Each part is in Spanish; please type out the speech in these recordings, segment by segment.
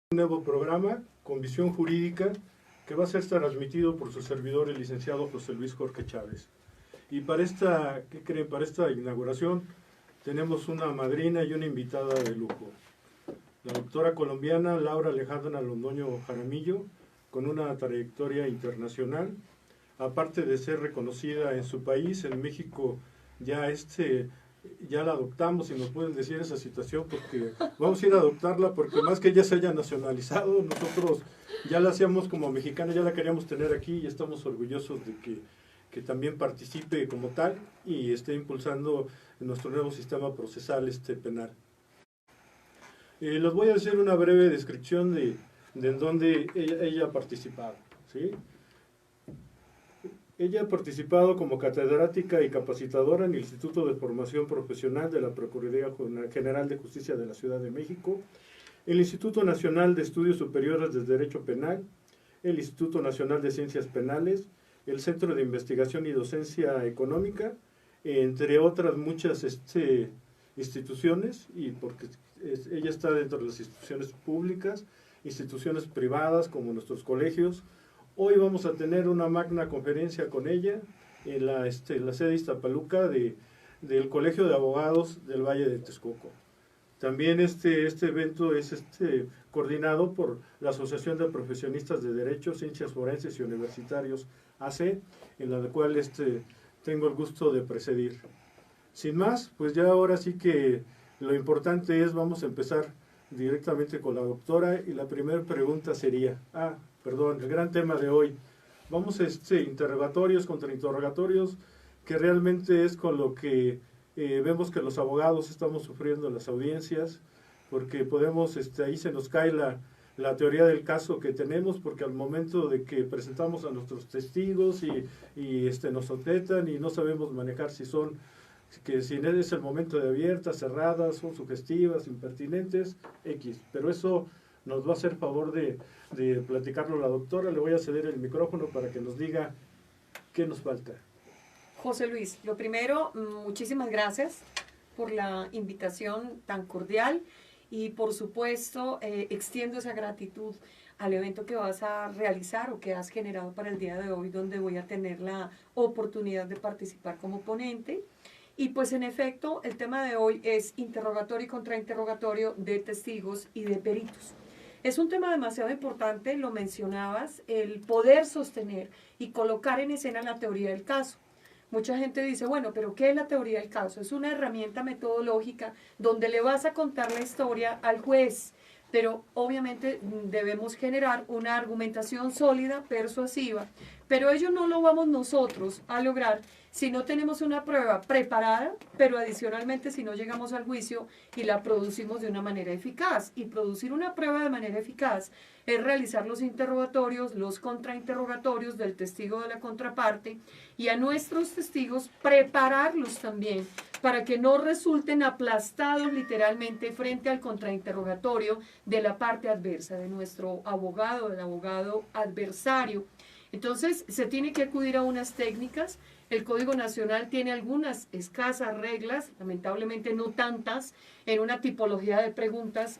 Un nuevo programa con visión jurídica que va a ser transmitido por su servidor, el licenciado José Luis Jorge Chávez. Y para esta, ¿qué creen? Para esta inauguración tenemos una madrina y una invitada de lujo. La doctora colombiana Laura Alejandra Londoño Jaramillo, con una trayectoria internacional, aparte de ser reconocida en su país, en México, ya la adoptamos, y nos pueden decir esa situación, porque vamos a ir a adoptarla, porque más que ella se haya nacionalizado, nosotros ya la hacíamos como mexicana, ya la queríamos tener aquí y estamos orgullosos de que también participe como tal y esté impulsando nuestro nuevo sistema procesal penal. Les voy a hacer una breve descripción de en dónde ella ha participado, ¿sí? Ella ha participado como catedrática y capacitadora en el Instituto de Formación Profesional de la Procuraduría General de Justicia de la Ciudad de México, el Instituto Nacional de Estudios Superiores de Derecho Penal, el Instituto Nacional de Ciencias Penales, el Centro de Investigación y Docencia Económica, entre otras muchas instituciones, y porque ella está dentro de las instituciones públicas, instituciones privadas como nuestros colegios. Hoy vamos a tener una magna conferencia con ella en la sede Iztapaluca del Colegio de Abogados del Valle de Texcoco. También este evento es coordinado por la Asociación de Profesionistas de Derecho, Ciencias Forenses y Universitarios, AC, en la cual tengo el gusto de presidir. Sin más, pues ya ahora sí que lo importante es, vamos a empezar directamente con la doctora, y la primera pregunta sería, el gran tema de hoy, vamos a interrogatorios, contrainterrogatorios, que realmente es con lo que vemos que los abogados estamos sufriendo en las audiencias, porque podemos, ahí se nos cae la teoría del caso que tenemos, porque al momento de que presentamos a nuestros testigos y nos objetan y no sabemos manejar si es el momento de abiertas, cerradas, son sugestivas, impertinentes, X. Pero eso nos va a hacer favor de platicarlo la doctora. Le voy a ceder el micrófono para que nos diga qué nos falta. José Luis, lo primero, muchísimas gracias por la invitación tan cordial y por supuesto extiendo esa gratitud al evento que vas a realizar o que has generado para el día de hoy, donde voy a tener la oportunidad de participar como ponente. Y pues en efecto, el tema de hoy es interrogatorio y contrainterrogatorio de testigos y de peritos. Es un tema demasiado importante, lo mencionabas, el poder sostener y colocar en escena la teoría del caso. Mucha gente dice, bueno, pero ¿qué es la teoría del caso? Es una herramienta metodológica donde le vas a contar la historia al juez, pero obviamente debemos generar una argumentación sólida, persuasiva, pero ello no lo vamos nosotros a lograr si no tenemos una prueba preparada, pero adicionalmente si no llegamos al juicio y la producimos de una manera eficaz. Y producir una prueba de manera eficaz es realizar los interrogatorios, los contrainterrogatorios del testigo de la contraparte, y a nuestros testigos prepararlos también para que no resulten aplastados literalmente frente al contrainterrogatorio de la parte adversa, de nuestro abogado, del abogado adversario. Entonces se tiene que acudir a unas técnicas. El Código Nacional tiene algunas escasas reglas, lamentablemente no tantas, en una tipología de preguntas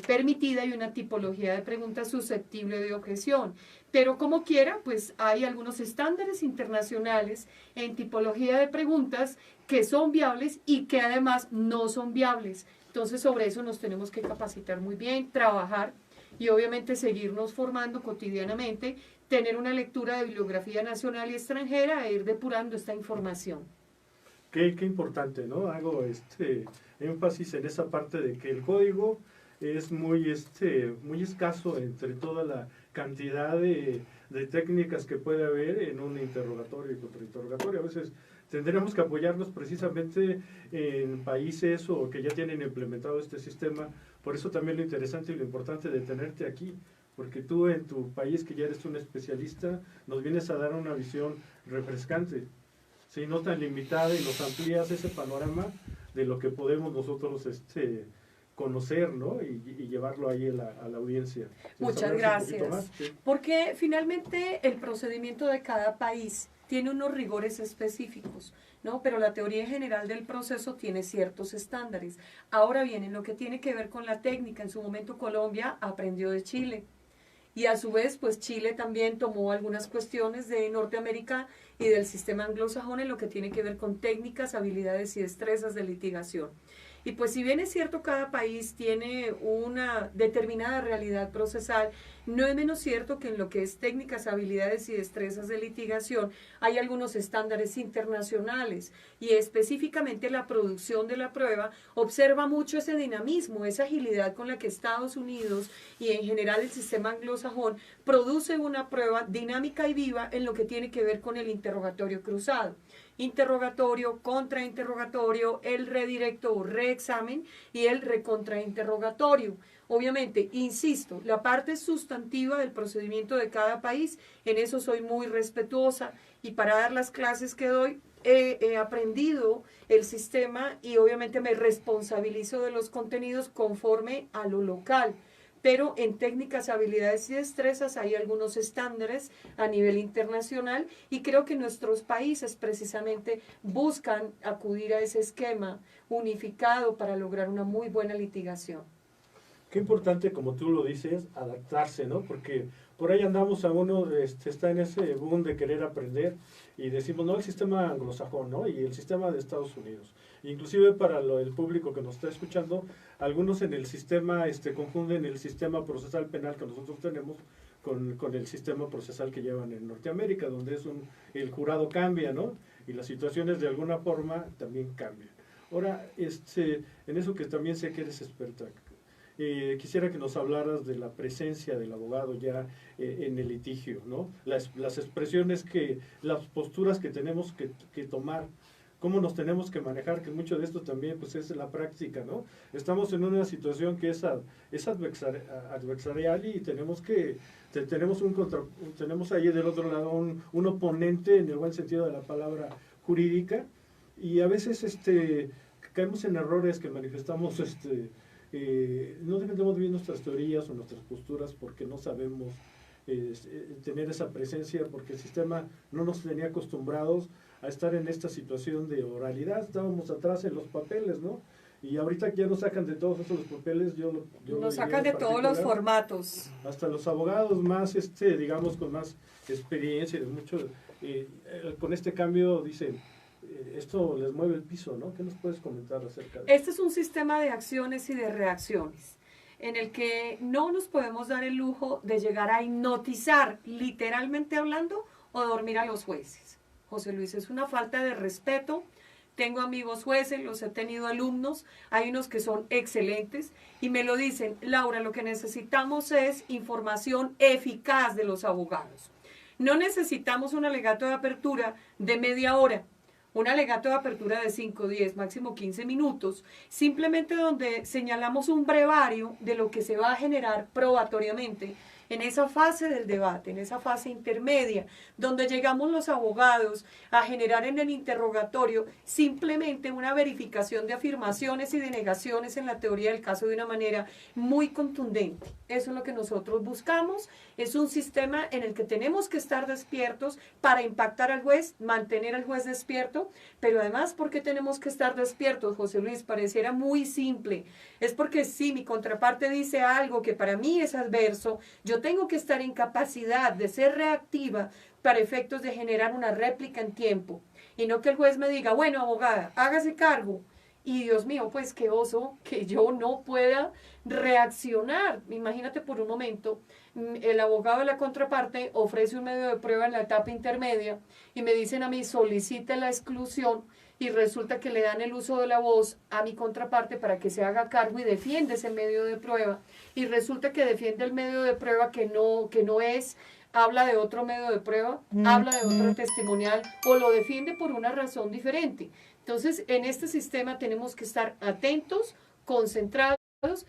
permitida y una tipología de preguntas susceptible de objeción. Pero como quiera, pues hay algunos estándares internacionales en tipología de preguntas que son viables y que además no son viables. Entonces sobre eso nos tenemos que capacitar muy bien, trabajar y obviamente seguirnos formando cotidianamente, tener una lectura de bibliografía nacional y extranjera e ir depurando esta información. Qué importante, ¿no? Hago énfasis en esa parte de que el código es muy escaso entre toda la cantidad de técnicas que puede haber en un interrogatorio y contrainterrogatorio. A veces tendremos que apoyarnos precisamente en países o que ya tienen implementado este sistema. Por eso también lo interesante y lo importante de tenerte aquí, porque tú en tu país, que ya eres un especialista, nos vienes a dar una visión refrescante, ¿sí? No tan limitada, y nos amplías ese panorama de lo que podemos nosotros conocer, ¿no? Y llevarlo ahí a la audiencia. Muchas gracias. ¿Sí? Porque finalmente el procedimiento de cada país tiene unos rigores específicos, ¿no? Pero la teoría general del proceso tiene ciertos estándares. Ahora bien, en lo que tiene que ver con la técnica, en su momento Colombia aprendió de Chile. Y a su vez, pues Chile también tomó algunas cuestiones de Norteamérica y del sistema anglosajón en lo que tiene que ver con técnicas, habilidades y destrezas de litigación. Y pues si bien es cierto cada país tiene una determinada realidad procesal, no es menos cierto que en lo que es técnicas, habilidades y destrezas de litigación hay algunos estándares internacionales y específicamente la producción de la prueba observa mucho ese dinamismo, esa agilidad con la que Estados Unidos y en general el sistema anglosajón produce una prueba dinámica y viva en lo que tiene que ver con el interrogatorio cruzado. Interrogatorio, contrainterrogatorio, el redirecto o reexamen y el recontrainterrogatorio. Obviamente, insisto, la parte sustantiva del procedimiento de cada país, en eso soy muy respetuosa y para dar las clases que doy he aprendido el sistema y obviamente me responsabilizo de los contenidos conforme a lo local. Pero en técnicas, habilidades y destrezas hay algunos estándares a nivel internacional y creo que nuestros países precisamente buscan acudir a ese esquema unificado para lograr una muy buena litigación. Qué importante, como tú lo dices, adaptarse, ¿no? Porque por ahí andamos a uno, está en ese boom de querer aprender y decimos, no, el sistema anglosajón, ¿no? Y el sistema de Estados Unidos. Inclusive para el público que nos está escuchando, algunos en el sistema confunden el sistema procesal penal que nosotros tenemos con el sistema procesal que llevan en Norteamérica, donde el jurado cambia, ¿no? Y las situaciones de alguna forma también cambian. Ahora, en eso que también sé que eres experta, quisiera que nos hablaras de la presencia del abogado ya en el litigio, ¿no? Las expresiones las posturas que tenemos que tomar, cómo nos tenemos que manejar, que mucho de esto también pues es la práctica, ¿no? Estamos en una situación que es adversarial y tenemos ahí del otro lado un oponente en el buen sentido de la palabra jurídica y a veces caemos en errores que manifestamos no defendemos bien nuestras teorías o nuestras posturas porque no sabemos tener esa presencia, porque el sistema no nos tenía acostumbrados a estar en esta situación de oralidad. Estábamos atrás en los papeles, ¿no? Y ahorita ya nos sacan de todos esos papeles. Nos sacan de todos los formatos. Hasta los abogados más, digamos, con más experiencia, con este cambio, dicen, esto les mueve el piso, ¿no? ¿Qué nos puedes comentar acerca de eso? Este es un sistema de acciones y de reacciones en el que no nos podemos dar el lujo de llegar a hipnotizar, literalmente hablando, o dormir a los jueces. José Luis, es una falta de respeto. Tengo amigos jueces, los he tenido alumnos, hay unos que son excelentes y me lo dicen, Laura, lo que necesitamos es información eficaz de los abogados. No necesitamos un alegato de apertura de media hora. Un alegato de apertura de 5, 10, máximo 15 minutos, simplemente donde señalamos un brevario de lo que se va a generar probatoriamente en esa fase del debate, en esa fase intermedia, donde llegamos los abogados a generar en el interrogatorio simplemente una verificación de afirmaciones y de negaciones en la teoría del caso de una manera muy contundente. Eso es lo que nosotros buscamos. Es un sistema en el que tenemos que estar despiertos para impactar al juez, mantener al juez despierto, pero además, ¿por qué tenemos que estar despiertos, José Luis? Pareciera muy simple. Es porque si mi contraparte dice algo que para mí es adverso, yo tengo que estar en capacidad de ser reactiva para efectos de generar una réplica en tiempo. Y no que el juez me diga, bueno, abogada, hágase cargo. Y Dios mío, pues qué oso que yo no pueda reaccionar. Imagínate por un momento, el abogado de la contraparte ofrece un medio de prueba en la etapa intermedia y me dicen a mí, solicite la exclusión y resulta que le dan el uso de la voz a mi contraparte para que se haga cargo y defiende ese medio de prueba y resulta que defiende el medio de prueba que no es, habla de otro medio de prueba, habla de otro testimonial o lo defiende por una razón diferente. Entonces, en este sistema tenemos que estar atentos, concentrados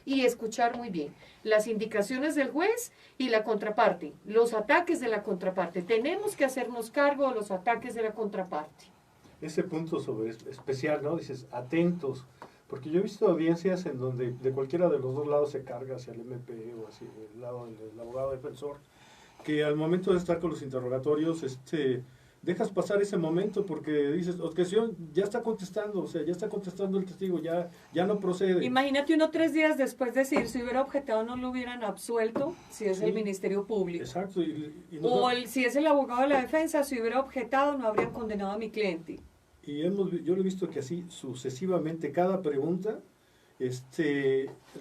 y escuchar muy bien las indicaciones del juez y la contraparte, los ataques de la contraparte. Tenemos que hacernos cargo de los ataques de la contraparte. Ese punto especial, ¿no? Dices, atentos, porque yo he visto audiencias en donde de cualquiera de los dos lados se carga hacia el MP o hacia el lado del abogado defensor, que al momento de estar con los interrogatorios, dejas pasar ese momento porque dices, objeción, ya está contestando, o sea, ya está contestando el testigo, ya no procede. Imagínate uno 3 días después decir, si hubiera objetado no lo hubieran absuelto, si es Sí, el Ministerio Público. exacto. Si es el abogado de la defensa, si hubiera objetado no habrían condenado a mi cliente. Y yo lo he visto que así sucesivamente, cada pregunta,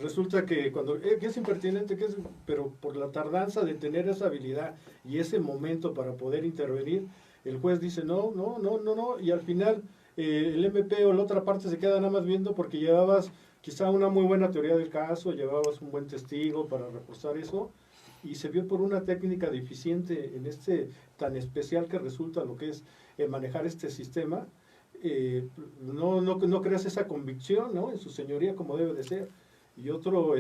resulta que cuando que es impertinente, pero por la tardanza de tener esa habilidad y ese momento para poder intervenir, el juez dice no, no, no, no, no, y al final el MP o la otra parte se queda nada más viendo porque llevabas quizá una muy buena teoría del caso, llevabas un buen testigo para reforzar eso, y se vio por una técnica deficiente en tan especial que resulta lo que es manejar este sistema. No creas esa convicción, ¿no?, en su señoría como debe de ser. Y otro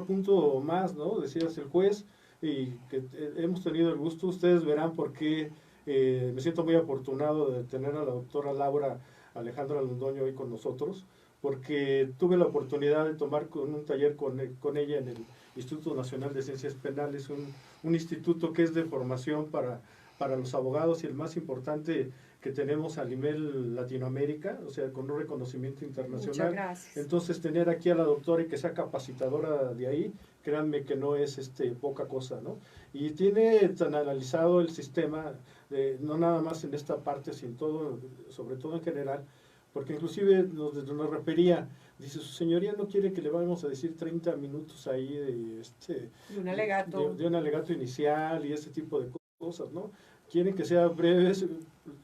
punto más, ¿no?, decías el juez, y que hemos tenido el gusto, ustedes verán por qué me siento muy afortunado de tener a la doctora Laura Alejandra Londoño hoy con nosotros, porque tuve la oportunidad de tomar un taller con ella en el Instituto Nacional de Ciencias Penales, un instituto que es de formación para los abogados y el más importante que tenemos a nivel Latinoamérica, o sea, con un reconocimiento internacional. Muchas gracias. Entonces, tener aquí a la doctora y que sea capacitadora de ahí, créanme que no es poca cosa, ¿no? Y tiene tan analizado el sistema, no nada más en esta parte, sino todo, sobre todo en general, porque inclusive nos refería, dice, su señoría no quiere que le vayamos a decir 30 minutos ahí de un alegato. de un alegato inicial y ese tipo de cosas, ¿no? Quieren que sea breve,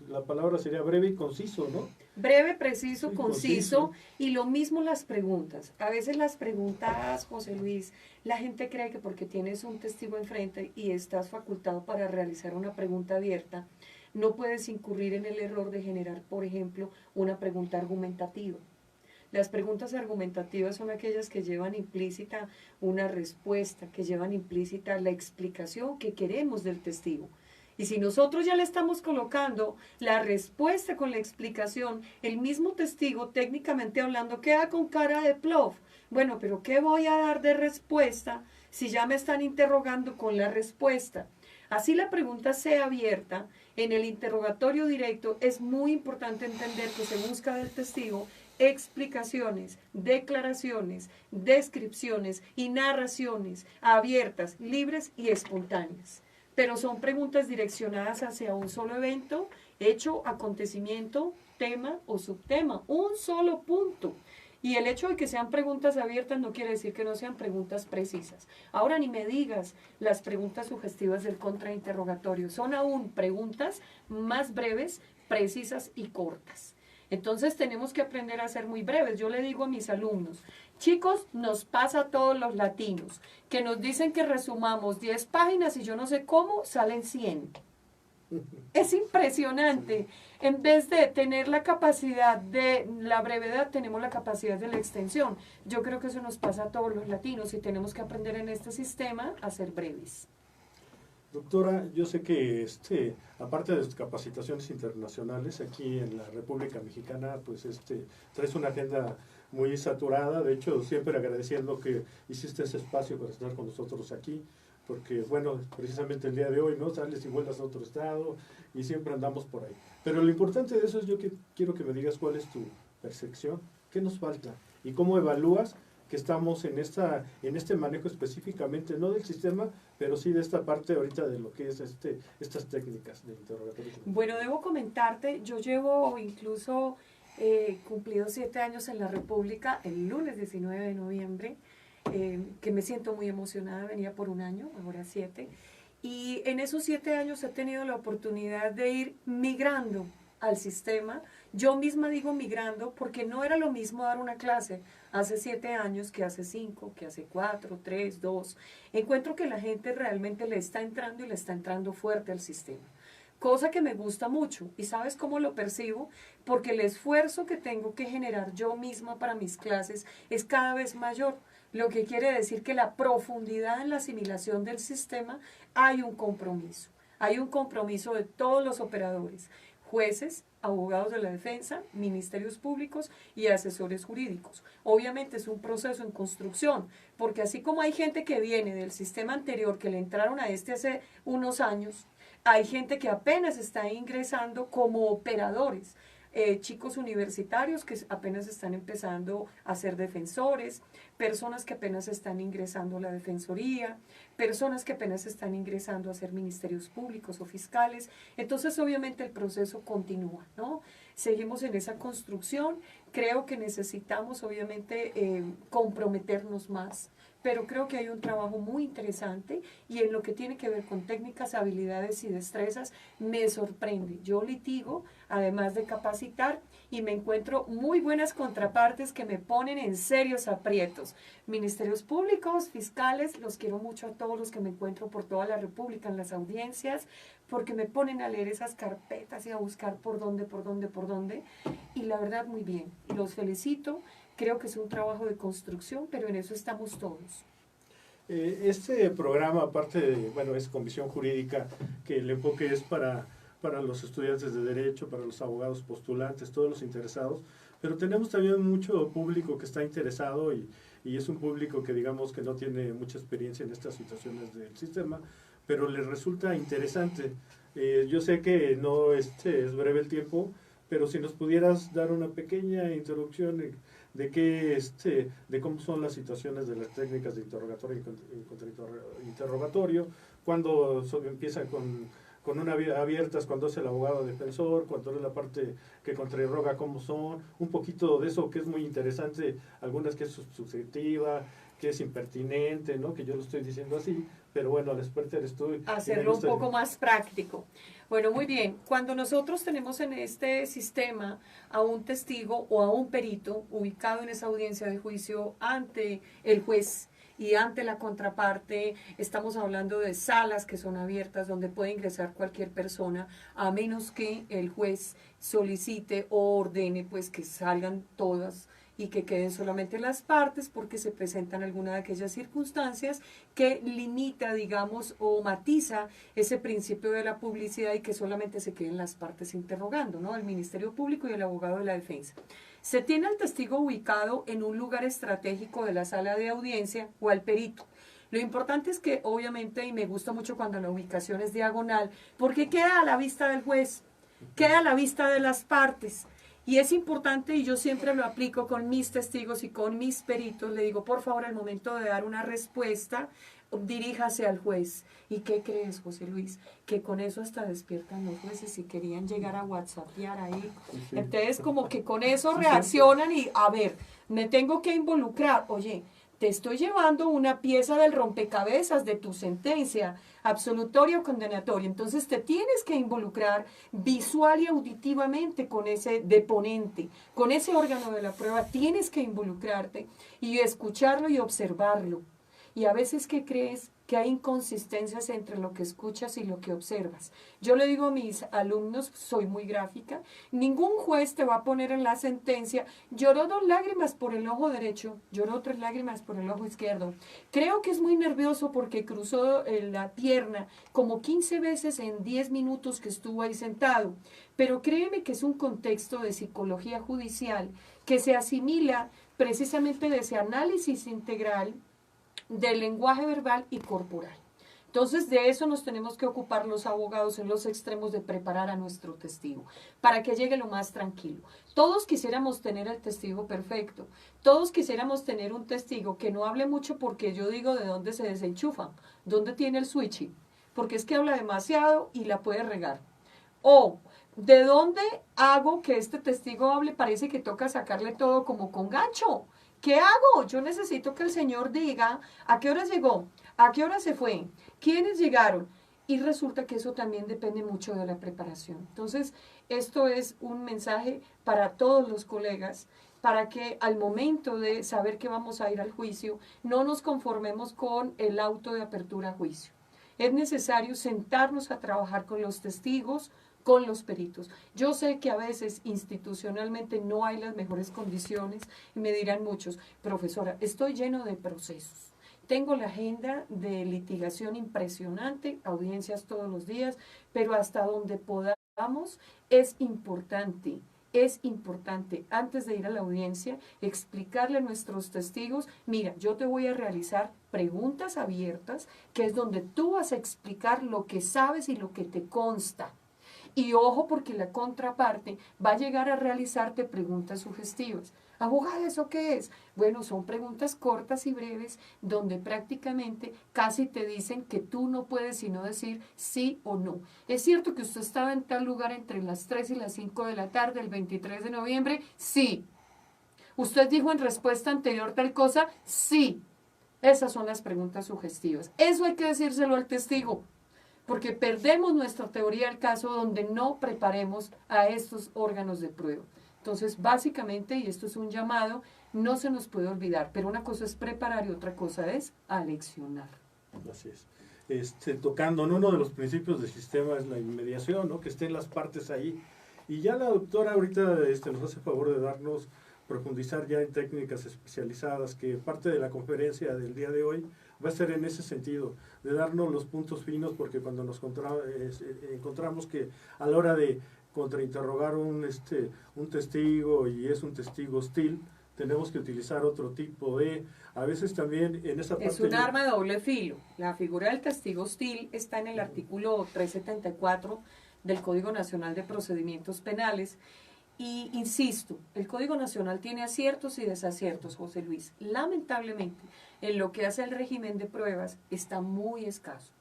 la palabra sería breve y conciso, ¿no? Breve, preciso, Sí, conciso, y lo mismo las preguntas. A veces las preguntas, José Luis, la gente cree que porque tienes un testigo enfrente y estás facultado para realizar una pregunta abierta, no puedes incurrir en el error de generar, por ejemplo, una pregunta argumentativa. Las preguntas argumentativas son aquellas que llevan implícita una respuesta, que llevan implícita la explicación que queremos del testigo. Y si nosotros ya le estamos colocando la respuesta con la explicación, el mismo testigo, técnicamente hablando, queda con cara de plof. Bueno, pero ¿qué voy a dar de respuesta si ya me están interrogando con la respuesta? Así la pregunta sea abierta, en el interrogatorio directo es muy importante entender que se busca del testigo explicaciones, declaraciones, descripciones y narraciones abiertas, libres y espontáneas. Pero son preguntas direccionadas hacia un solo evento, hecho, acontecimiento, tema o subtema, un solo punto. Y el hecho de que sean preguntas abiertas no quiere decir que no sean preguntas precisas. Ahora ni me digas las preguntas sugestivas del contrainterrogatorio, son aún preguntas más breves, precisas y cortas. Entonces tenemos que aprender a ser muy breves. Yo le digo a mis alumnos, chicos, nos pasa a todos los latinos, que nos dicen que resumamos 10 páginas y yo no sé cómo, salen 100. Es impresionante. En vez de tener la capacidad de la brevedad, tenemos la capacidad de la extensión. Yo creo que eso nos pasa a todos los latinos y tenemos que aprender en este sistema a ser breves. Doctora, yo sé que aparte de sus capacitaciones internacionales, aquí en la República Mexicana, pues traes una agenda muy saturada. De hecho, siempre agradeciendo que hiciste ese espacio para estar con nosotros aquí, porque, bueno, precisamente el día de hoy, ¿no?, sales y vuelvas a otro estado y siempre andamos por ahí. Pero lo importante de eso es quiero que me digas cuál es tu percepción, qué nos falta y cómo evalúas que estamos en este manejo específicamente, no del sistema, pero sí de esta parte ahorita de lo que es estas técnicas de interrogatorio. Bueno, debo comentarte, yo llevo incluso cumplido 7 años en la República, el lunes 19 de noviembre, que me siento muy emocionada, venía por un año, ahora 7, y en esos 7 años he tenido la oportunidad de ir migrando al sistema. Yo misma digo migrando porque no era lo mismo dar una clase hace 7 años que hace 5, que hace 4, 3, 2. Encuentro que la gente realmente le está entrando y le está entrando fuerte al sistema. Cosa que me gusta mucho. ¿Y sabes cómo lo percibo? Porque el esfuerzo que tengo que generar yo misma para mis clases es cada vez mayor. Lo que quiere decir que la profundidad en la asimilación del sistema hay un compromiso. Hay un compromiso de todos los operadores, jueces, abogados de la defensa, ministerios públicos y asesores jurídicos. Obviamente es un proceso en construcción, porque así como hay gente que viene del sistema anterior, que le entraron a hace unos años, Hay gente que apenas está ingresando como operadores. Chicos universitarios que apenas están empezando a ser defensores, personas que apenas están ingresando a la defensoría, personas que apenas están ingresando a ser ministerios públicos o fiscales. Entonces, obviamente, el proceso continúa, ¿no? Seguimos en esa construcción. Creo que necesitamos, obviamente, comprometernos más, pero creo que hay un trabajo muy interesante y en lo que tiene que ver con técnicas, habilidades y destrezas, me sorprende. Yo litigo, además de capacitar, y me encuentro muy buenas contrapartes que me ponen en serios aprietos. Ministerios públicos, fiscales, los quiero mucho a todos los que me encuentro por toda la República en las audiencias, porque me ponen a leer esas carpetas y a buscar por dónde, y la verdad muy bien. Y los felicito. Creo que es un trabajo de construcción, pero en eso estamos todos. Este programa, aparte de, bueno, es con visión jurídica, que el enfoque es para los estudiantes de Derecho, para los abogados postulantes, todos los interesados, pero tenemos también mucho público que está interesado y es un público que digamos que no tiene mucha experiencia en estas situaciones del sistema, pero les resulta interesante. Yo sé que no es breve el tiempo, pero si nos pudieras dar una pequeña introducción de cómo son las situaciones de las técnicas de interrogatorio y contrainterrogatorio, cuando empieza con una abiertas, cuando es el abogado defensor, cuando es la parte que contrarroga, cómo son, un poquito de eso que es muy interesante, algunas que es subjetiva, que es impertinente, ¿no? Que yo lo estoy diciendo así, pero bueno, al experto eres tú. Hacerlo un poco más práctico. Bueno, muy bien. Cuando nosotros tenemos en este sistema a un testigo o a un perito ubicado en esa audiencia de juicio ante el juez y ante la contraparte, estamos hablando de salas que son abiertas donde puede ingresar cualquier persona, a menos que el juez solicite o ordene pues que salgan todas y que queden solamente las partes porque se presentan alguna de aquellas circunstancias que limita, digamos, o matiza ese principio de la publicidad y que solamente se queden las partes interrogando, ¿no? El Ministerio Público y el abogado de la defensa. Se tiene al testigo ubicado en un lugar estratégico de la sala de audiencia o al perito. Lo importante es que, obviamente, y me gusta mucho cuando la ubicación es diagonal, porque queda a la vista del juez, queda a la vista de las partes. Y es importante, y yo siempre lo aplico con mis testigos y con mis peritos, le digo, por favor, al momento de dar una respuesta, diríjase al juez. ¿Y qué crees, José Luis? Que con eso hasta despiertan los jueces y querían llegar a whatsappear ahí. Sí. Entonces, como que con eso reaccionan y, a ver, me tengo que involucrar. Oye, te estoy llevando una pieza del rompecabezas de tu sentencia, absolutoria o condenatoria. Entonces te tienes que involucrar visual y auditivamente con ese deponente, con ese órgano de la prueba. Tienes que involucrarte y escucharlo y observarlo. Y a veces, ¿qué crees? Que hay inconsistencias entre lo que escuchas y lo que observas. Yo le digo a mis alumnos, soy muy gráfica, ningún juez te va a poner en la sentencia, lloró 2 lágrimas por el ojo derecho, lloró 3 lágrimas por el ojo izquierdo. Creo que es muy nervioso porque cruzó la pierna como 15 veces en 10 minutos que estuvo ahí sentado. Pero créeme que es un contexto de psicología judicial que se asimila precisamente de ese análisis integral del lenguaje verbal y corporal. Entonces, de eso nos tenemos que ocupar los abogados en los extremos de preparar a nuestro testigo, para que llegue lo más tranquilo. Todos quisiéramos tener el testigo perfecto, todos quisiéramos tener un testigo que no hable mucho porque yo digo de dónde se desenchufan, dónde tiene el switching, porque es que habla demasiado y la puede regar. O, ¿de dónde hago que este testigo hable? Parece que toca sacarle todo como con gancho. ¿Qué hago? Yo necesito que el señor diga a qué hora llegó, a qué hora se fue, quiénes llegaron. Y resulta que eso también depende mucho de la preparación. Entonces, esto es un mensaje para todos los colegas, para que al momento de saber que vamos a ir al juicio, no nos conformemos con el auto de apertura a juicio. Es necesario sentarnos a trabajar con los testigos, con los peritos. Yo sé que a veces institucionalmente no hay las mejores condiciones y me dirán muchos, profesora, estoy lleno de procesos. Tengo la agenda de litigación impresionante, audiencias todos los días, pero hasta donde podamos es importante es importante, antes de ir a la audiencia, explicarle a nuestros testigos, mira, yo te voy a realizar preguntas abiertas, que es donde tú vas a explicar lo que sabes y lo que te consta. Y ojo, porque la contraparte va a llegar a realizarte preguntas sugestivas. Abogada, ¿eso qué es? Bueno, son preguntas cortas y breves donde prácticamente casi te dicen que tú no puedes sino decir sí o no. ¿Es cierto que usted estaba en tal lugar entre las 3 y las 5 de la tarde, el 23 de noviembre? Sí. ¿Usted dijo en respuesta anterior tal cosa? Sí. Esas son las preguntas sugestivas. Eso hay que decírselo al testigo, porque perdemos nuestra teoría del caso donde no preparemos a estos órganos de prueba. Entonces, básicamente, y esto es un llamado, no se nos puede olvidar, pero una cosa es preparar y otra cosa es aleccionar. Así es. Tocando, ¿no? Uno de los principios del sistema es la inmediación, ¿no? Que estén las partes ahí. Y ya la doctora ahorita nos hace favor de darnos, profundizar ya en técnicas especializadas, que parte de la conferencia del día de hoy va a ser en ese sentido, de darnos los puntos finos, porque cuando nos encontramos que a la hora de contrainterrogar un testigo y es un testigo hostil, tenemos que utilizar otro tipo de, a veces también en esa parte... Es un arma de doble filo. La figura del testigo hostil está en el artículo 374 del Código Nacional de Procedimientos Penales. Y insisto, el Código Nacional tiene aciertos y desaciertos, José Luis. Lamentablemente, en lo que hace el régimen de pruebas, está muy escaso.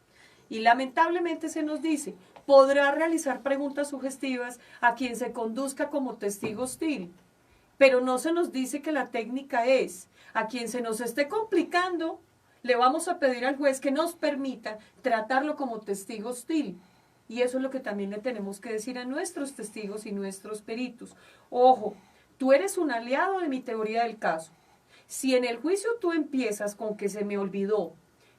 Y lamentablemente se nos dice, podrá realizar preguntas sugestivas a quien se conduzca como testigo hostil. Pero no se nos dice que la técnica es, a quien se nos esté complicando, le vamos a pedir al juez que nos permita tratarlo como testigo hostil. Y eso es lo que también le tenemos que decir a nuestros testigos y nuestros peritos. Ojo, tú eres un aliado de mi teoría del caso. Si en el juicio tú empiezas con que se me olvidó,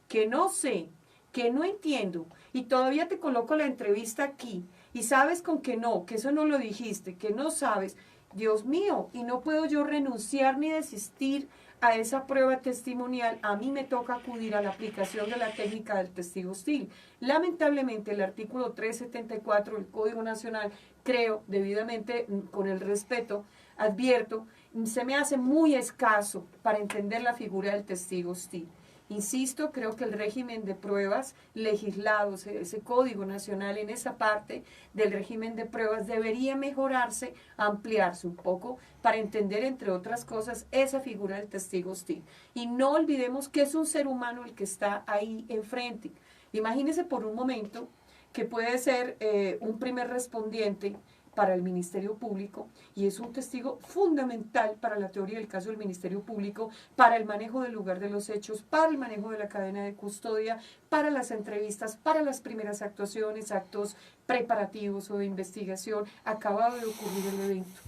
que no sé, que no entiendo, y todavía te coloco la entrevista aquí, y sabes con que no, que eso no lo dijiste, que no sabes, Dios mío, y no puedo yo renunciar ni desistir a esa prueba testimonial, a mí me toca acudir a la aplicación de la técnica del testigo hostil. Lamentablemente el artículo 374 del Código Nacional, creo, debidamente, con el respeto, advierto, se me hace muy escaso para entender la figura del testigo hostil. Insisto, creo que el régimen de pruebas legislados, ese Código Nacional en esa parte del régimen de pruebas debería mejorarse, ampliarse un poco para entender, entre otras cosas, esa figura del testigo hostil. Y no olvidemos que es un ser humano el que está ahí enfrente. Imagínense por un momento que puede ser un primer respondiente para el Ministerio Público y es un testigo fundamental para la teoría del caso del Ministerio Público, para el manejo del lugar de los hechos, para el manejo de la cadena de custodia, para las entrevistas, para las primeras actuaciones, actos preparativos o de investigación. Acababa de ocurrir el evento.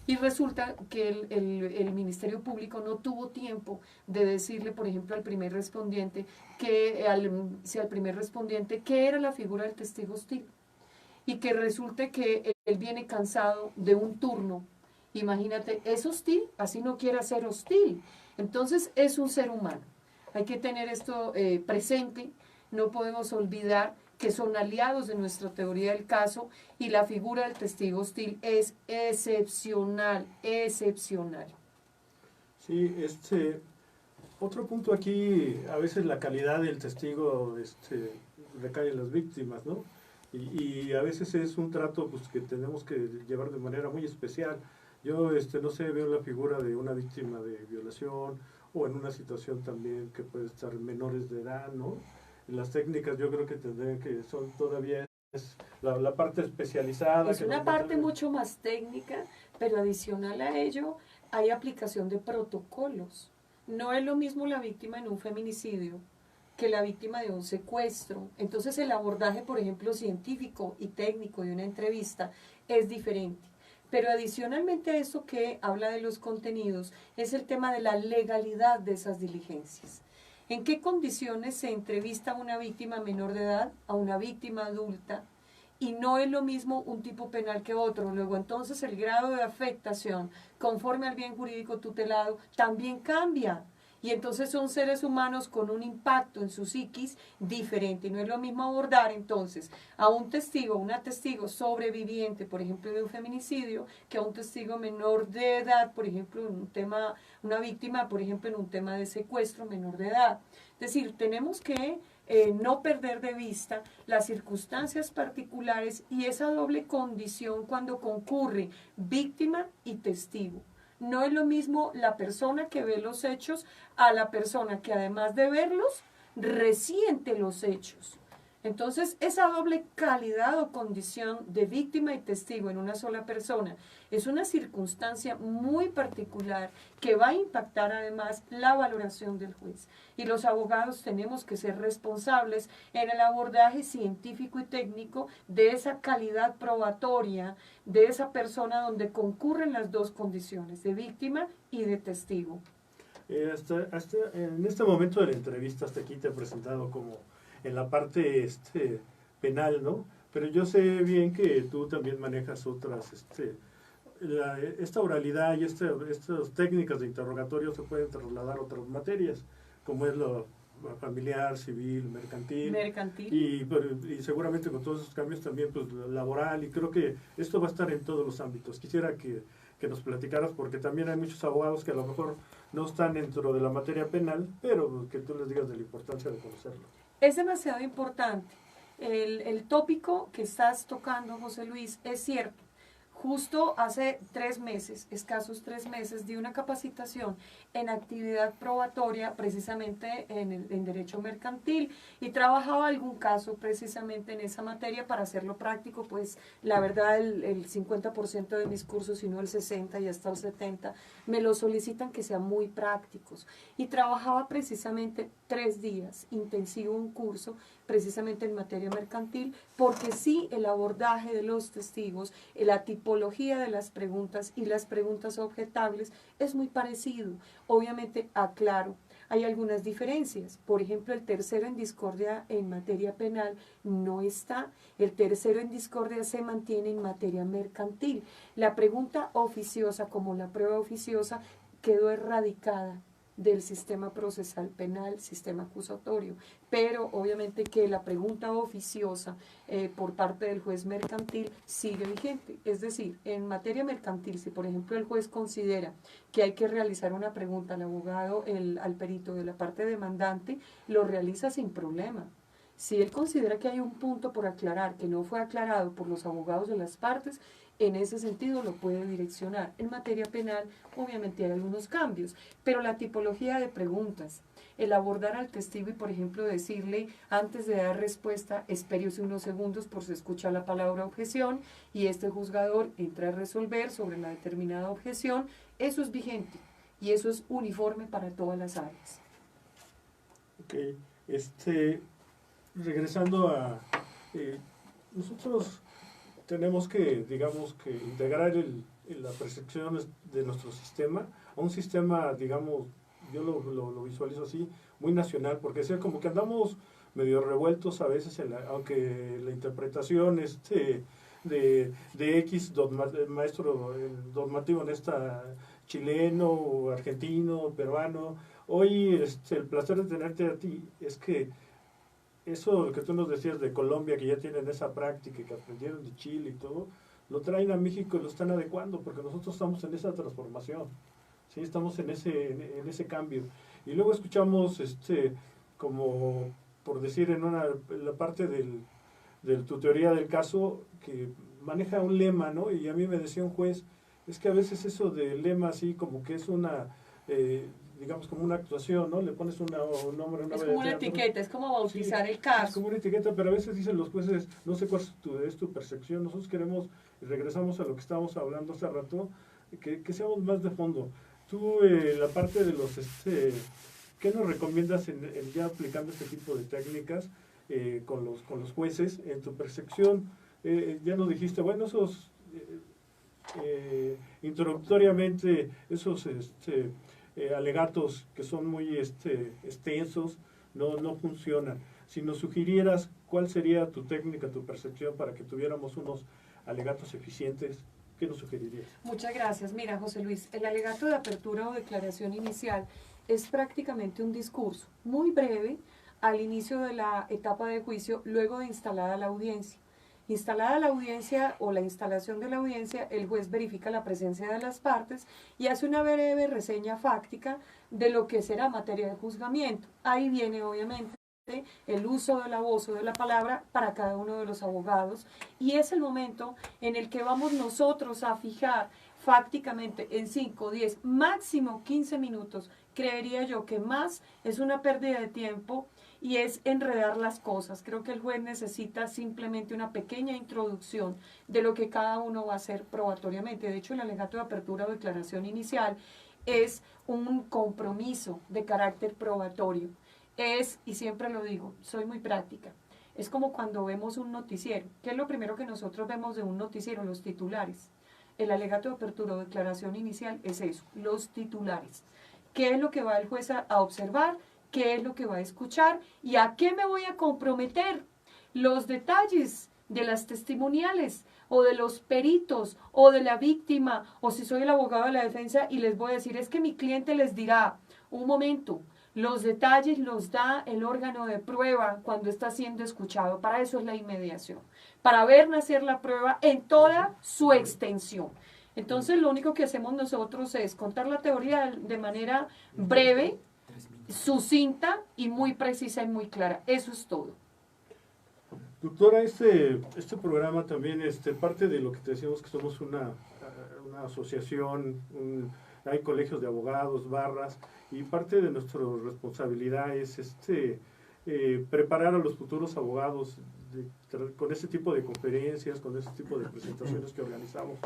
Y resulta que el Ministerio Público no tuvo tiempo de decirle, por ejemplo, al primer respondiente, al primer respondiente, qué era la figura del testigo hostil. Y que resulte que él viene cansado de un turno. Imagínate, es hostil, así no quiera ser hostil. Entonces es un ser humano. Hay que tener esto presente, no podemos olvidar que son aliados de nuestra teoría del caso y la figura del testigo hostil es excepcional, excepcional. Sí, otro punto aquí, a veces la calidad del testigo recae en las víctimas, ¿no? Y a veces es un trato pues, que tenemos que llevar de manera muy especial. Yo, no sé, veo la figura de una víctima de violación o en una situación también que puede estar menores de edad, ¿no? Las técnicas yo creo que tendrían que son todavía la parte especializada. Es una parte mucho más técnica, pero adicional a ello hay aplicación de protocolos. No es lo mismo la víctima en un feminicidio que la víctima de un secuestro. Entonces el abordaje, por ejemplo, científico y técnico de una entrevista es diferente. Pero adicionalmente a eso que habla de los contenidos, es el tema de la legalidad de esas diligencias. ¿En qué condiciones se entrevista a una víctima menor de edad, a una víctima adulta? Y no es lo mismo un tipo penal que otro. Luego entonces el grado de afectación conforme al bien jurídico tutelado también cambia. Y entonces son seres humanos con un impacto en su psiquis diferente. Y no es lo mismo abordar entonces a un testigo, una testigo sobreviviente, por ejemplo, de un feminicidio, que a un testigo menor de edad, por ejemplo, en un tema, una víctima, por ejemplo, en un tema de secuestro menor de edad. Es decir, tenemos que no perder de vista las circunstancias particulares y esa doble condición cuando concurre víctima y testigo. No es lo mismo la persona que ve los hechos a la persona que además de verlos, resiente los hechos. Entonces, esa doble calidad o condición de víctima y testigo en una sola persona es una circunstancia muy particular que va a impactar además la valoración del juez. Y los abogados tenemos que ser responsables en el abordaje científico y técnico de esa calidad probatoria de esa persona donde concurren las dos condiciones, de víctima y de testigo. En este momento de la entrevista, hasta aquí te he presentado como en la parte penal, ¿no? Pero yo sé bien que tú también manejas otras, esta oralidad y estas técnicas de interrogatorio se pueden trasladar a otras materias, como es lo familiar, civil, mercantil. Y seguramente con todos esos cambios también, pues, laboral, y creo que esto va a estar en todos los ámbitos. Quisiera que nos platicaras, porque también hay muchos abogados que a lo mejor no están dentro de la materia penal, pero que tú les digas de la importancia de conocerlo. Es demasiado importante. El tópico que estás tocando, José Luis, es cierto. Justo hace 3 meses, escasos 3 meses, di una capacitación en actividad probatoria precisamente en derecho mercantil y trabajaba algún caso precisamente en esa materia para hacerlo práctico, pues la verdad el 50% de mis cursos, si no el 60% y hasta el 70%, me lo solicitan que sean muy prácticos. Y trabajaba precisamente 3 días intensivo un curso precisamente en materia mercantil, porque sí el abordaje de los testigos, la tipología de las preguntas y las preguntas objetables es muy parecido. Obviamente, aclaro, hay algunas diferencias. Por ejemplo, el tercero en discordia en materia penal no está. El tercero en discordia se mantiene en materia mercantil. La pregunta oficiosa como la prueba oficiosa quedó erradicada del sistema procesal penal, sistema acusatorio, pero obviamente que la pregunta oficiosa por parte del juez mercantil sigue vigente. Es decir, en materia mercantil, si por ejemplo el juez considera que hay que realizar una pregunta al abogado, al perito de la parte demandante, lo realiza sin problema. Si él considera que hay un punto por aclarar que no fue aclarado por los abogados de las partes, en ese sentido lo puede direccionar. En materia penal, obviamente hay algunos cambios, pero la tipología de preguntas, el abordar al testigo y, por ejemplo, decirle, antes de dar respuesta, espérese unos segundos por si escucha la palabra objeción y este juzgador entra a resolver sobre la determinada objeción, eso es vigente y eso es uniforme para todas las áreas. Ok, regresando a nosotros tenemos que, digamos, que integrar la percepción de nuestro sistema a un sistema, digamos, yo lo visualizo así, muy nacional, porque es como que andamos medio revueltos a veces, aunque la interpretación de X maestro normativo en esta chileno, argentino, peruano, hoy el placer de tenerte a ti es que eso que tú nos decías de Colombia, que ya tienen esa práctica, que aprendieron de Chile y todo, lo traen a México y lo están adecuando, porque nosotros estamos en esa transformación, ¿sí? Estamos en ese cambio. Y luego escuchamos, como por decir, en la parte de tu teoría del caso, que maneja un lema, ¿no? Y a mí me decía un juez, es que a veces eso del lema así como que es una... digamos como una actuación, ¿no? Le pones un nombre, una... Es como una etiqueta, es como bautizar el caso. Es como una etiqueta, pero a veces dicen los jueces, no sé cuál es tu percepción, nosotros queremos, y regresamos a lo que estábamos hablando hace rato, que seamos más de fondo. Tú, la parte de los, ¿qué nos recomiendas en ya aplicando este tipo de técnicas con los jueces? En tu percepción, ya nos dijiste, bueno, esos, introductoriamente, esos, alegatos que son muy extensos no funcionan. Si nos sugirieras cuál sería tu técnica, tu percepción para que tuviéramos unos alegatos eficientes, ¿qué nos sugerirías? Muchas gracias. Mira, José Luis, el alegato de apertura o declaración inicial es prácticamente un discurso muy breve al inicio de la etapa de juicio, luego de instalada la audiencia. Instalada la audiencia o la instalación de la audiencia, el juez verifica la presencia de las partes y hace una breve reseña fáctica de lo que será materia de juzgamiento. Ahí viene obviamente el uso de la voz o de la palabra para cada uno de los abogados y es el momento en el que vamos nosotros a fijar fácticamente en 5, 10, máximo 15 minutos, creería yo que más es una pérdida de tiempo y es enredar las cosas. Creo que el juez necesita simplemente una pequeña introducción de lo que cada uno va a hacer probatoriamente. De hecho, el alegato de apertura o declaración inicial es un compromiso de carácter probatorio. Es, y siempre lo digo, soy muy práctica, es como cuando vemos un noticiero. ¿Qué es lo primero que nosotros vemos de un noticiero? Los titulares. El alegato de apertura o declaración inicial es eso, los titulares. ¿Qué es lo que va el juez a observar? ¿Qué es lo que va a escuchar? ¿Y a qué me voy a comprometer? Los detalles de las testimoniales o de los peritos o de la víctima o si soy el abogado de la defensa y les voy a decir es que mi cliente les dirá, un momento, los detalles los da el órgano de prueba cuando está siendo escuchado. Para eso es la inmediación, para ver nacer la prueba en toda su extensión. Entonces lo único que hacemos nosotros es contar la teoría de manera breve, sucinta y muy precisa y muy clara. Eso es todo. Doctora, este programa también parte de lo que te decimos que somos una asociación, hay colegios de abogados, barras, y parte de nuestra responsabilidad es preparar a los futuros abogados con este tipo de conferencias, con este tipo de presentaciones que organizamos.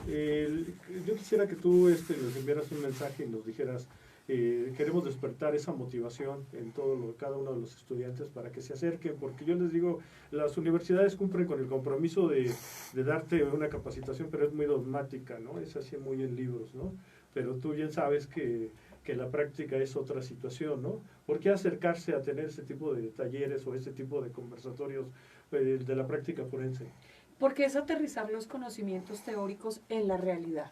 Yo quisiera que tú nos enviaras un mensaje y nos dijeras, queremos despertar esa motivación en cada uno de los estudiantes para que se acerquen, porque yo les digo, las universidades cumplen con el compromiso de darte una capacitación, pero es muy dogmática, ¿no? Es así muy en libros, ¿no? Pero tú bien sabes que la práctica es otra situación, ¿no? ¿Por qué acercarse a tener ese tipo de talleres o ese tipo de conversatorios de la práctica forense? Porque es aterrizar los conocimientos teóricos en la realidad.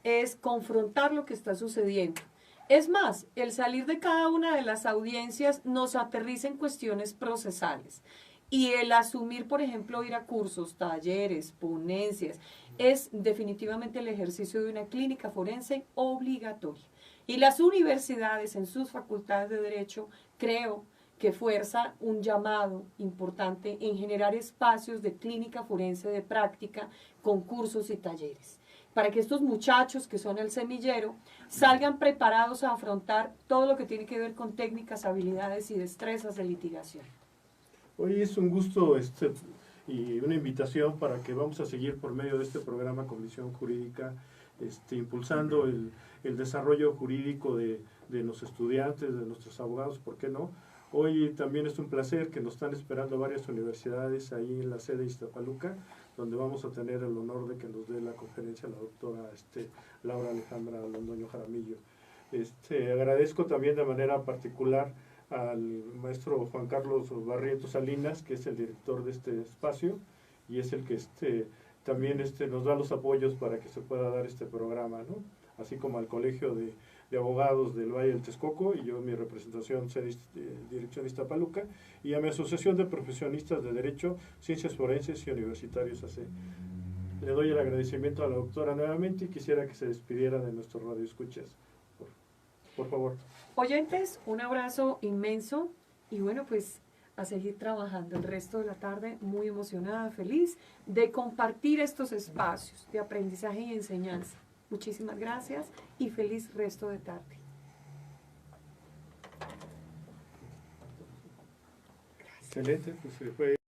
Es confrontar lo que está sucediendo. Es más, el salir de cada una de las audiencias nos aterriza en cuestiones procesales. Y el asumir, por ejemplo, ir a cursos, talleres, ponencias, es definitivamente el ejercicio de una clínica forense obligatoria. Y las universidades en sus facultades de Derecho, creo que fuerza un llamado importante en generar espacios de clínica forense de práctica con cursos y talleres, para que estos muchachos que son el semillero salgan preparados a afrontar todo lo que tiene que ver con técnicas, habilidades y destrezas de litigación. Hoy es un gusto y una invitación para que vamos a seguir por medio de este programa Comisión Jurídica, impulsando el desarrollo jurídico de los estudiantes, de nuestros abogados, ¿por qué no? Hoy también es un placer que nos están esperando varias universidades ahí en la sede de Iztapaluca, donde vamos a tener el honor de que nos dé la conferencia la doctora Laura Alejandra Londoño Jaramillo. Agradezco también de manera particular al maestro Juan Carlos Barrientos Salinas, que es el director de este espacio y es el que también nos da los apoyos para que se pueda dar este programa, ¿no? Así como al Colegio de Abogados del Valle del Texcoco, y yo mi representación Dirección Iztapaluca, y a mi Asociación de Profesionistas de Derecho, Ciencias Forenses y Universitarios AC. Le doy el agradecimiento a la doctora nuevamente y quisiera que se despidiera de nuestros radioescuchas. Por favor. Oyentes, un abrazo inmenso y bueno, pues a seguir trabajando el resto de la tarde, muy emocionada, feliz de compartir estos espacios de aprendizaje y enseñanza. Muchísimas gracias y feliz resto de tarde. Excelente, pues fue